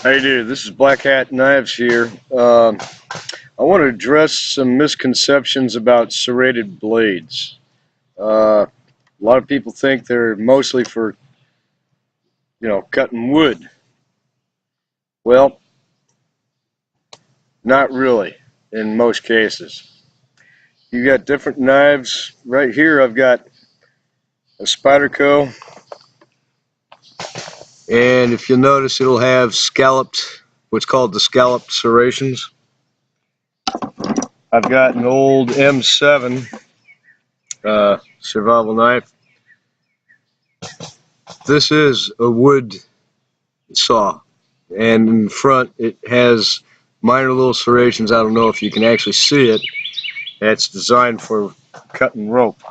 How you doing? This is Black Hat Knives here. I want to address some misconceptions about serrated blades. A lot of people think they're mostly for, cutting wood. Well, not really in most cases. You got different knives. Right here I've got a Spyderco, and if you'll notice it'll have what's called the scalloped serrations. I've got an old M7 survival knife. This is a wood saw, and in front it has minor little serrations. I don't know if you can actually see it. It's designed for cutting rope.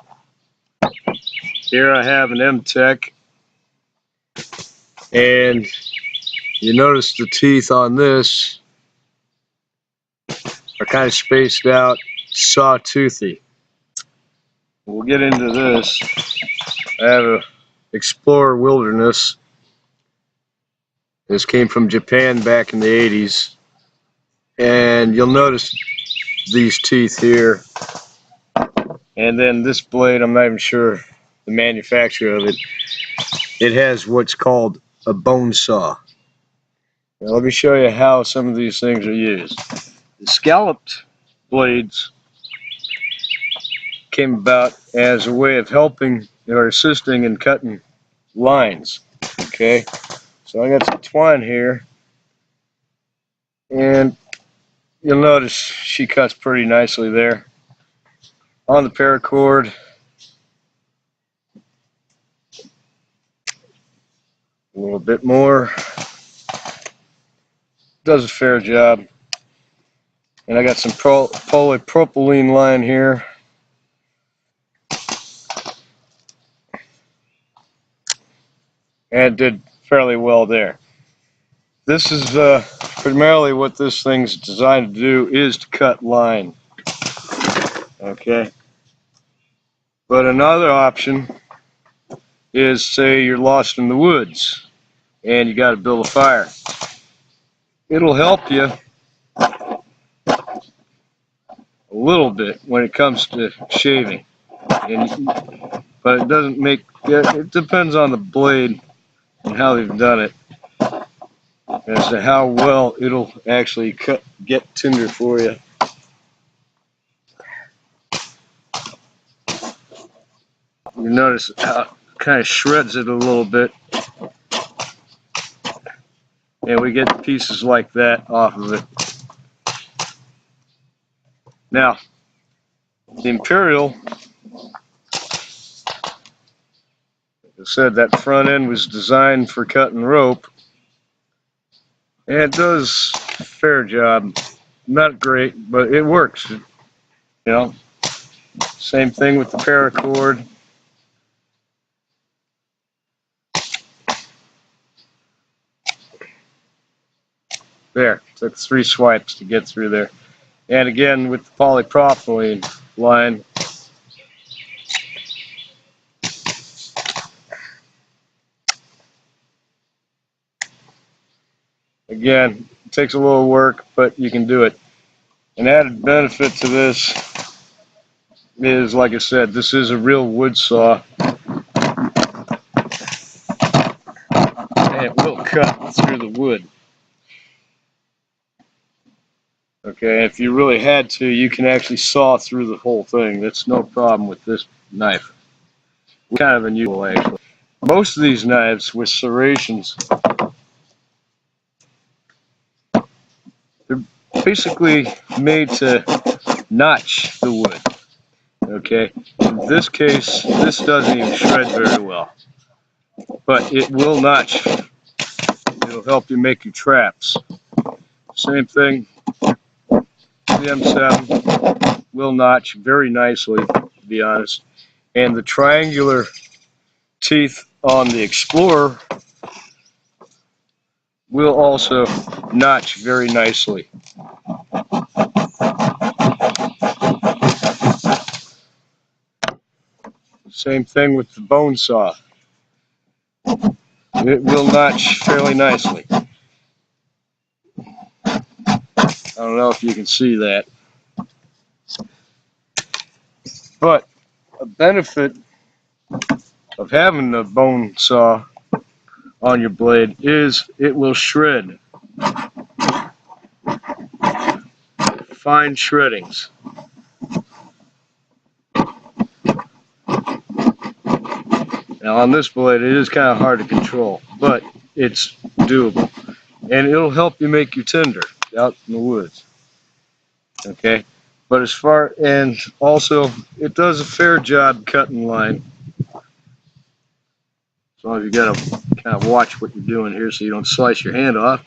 Here I have an M-Tech, and you notice the teeth on this are kind of spaced out, sawtoothy. We'll get into this. I have a Explorer Wilderness. This came from Japan back in the 80s, and you'll notice these teeth here, and then this blade, I'm not even sure the manufacturer of it. It has what's called a bone saw. Now let me show you how some of these things are used. The scalloped blades came about as a way of helping or assisting in cutting lines. Okay, so I got some twine here, and you'll notice she cuts pretty nicely there. On the paracord, a little bit more. Does a fair job. And I got some polypropylene line here. And it did fairly well there. This is primarily what this thing's designed to do, is to cut line. Okay. But another option is, say you're lost in the woods and you got to build a fire. It'll help you a little bit when it comes to shaving, but it doesn't make. It depends on the blade and how they've done it as to how well it'll actually get tinder for you. You notice how it kind of shreds it a little bit, and we get pieces like that off of it. Now, the Imperial, like I said, that front end was designed for cutting rope, and it does a fair job. Not great, but it works. Same thing with the paracord. There, took 3 swipes to get through there. And again, with the polypropylene line, again, it takes a little work, but you can do it. An added benefit to this is, like I said, this is a real wood saw, and it will cut through the wood. Okay, if you really had to, you can actually saw through the whole thing. That's no problem with this knife. Kind of unusual, actually. Most of these knives with serrations, they're basically made to notch the wood. Okay, in this case, this doesn't even shred very well, but it will notch. It'll help you make your traps. Same thing. The M7 will notch very nicely, to be honest. And the triangular teeth on the Explorer will also notch very nicely. Same thing with the bone saw. It will notch fairly nicely. don't know if you can see that. But a benefit of having the bone saw on your blade is it will shred fine shreddings. Now on this blade it is kind of hard to control, but it's doable. And it'll help you make your tinder out in the woods. Okay? But and also it does a fair job cutting line. As long as you gotta kind of watch what you're doing here so you don't slice your hand off.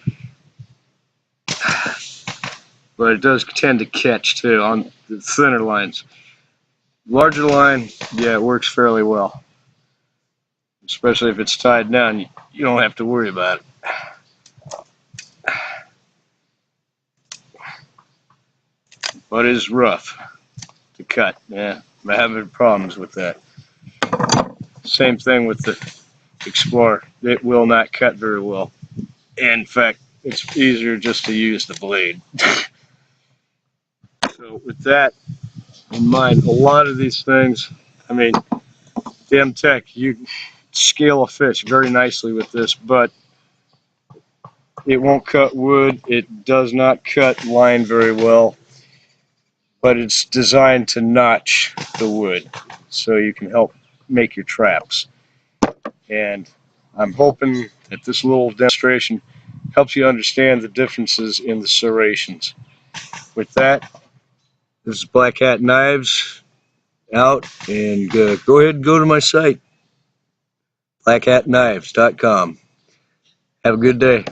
But it does tend to catch too on the thinner lines. Larger line, yeah, it works fairly well. Especially if it's tied down, you don't have to worry about it. But it's rough to cut. Yeah, I'm having problems with that. Same thing with the Explorer. It will not cut very well. In fact, it's easier just to use the blade. So with that in mind, a lot of these things, I mean, Tech, you scale a fish very nicely with this, but it won't cut wood. It does not cut line very well, but it's designed to notch the wood so you can help make your traps. And I'm hoping that this little demonstration helps you understand the differences in the serrations. With that, this is Black Hat Knives out, and go ahead and go to my site, blackhatknives.com. Have a good day.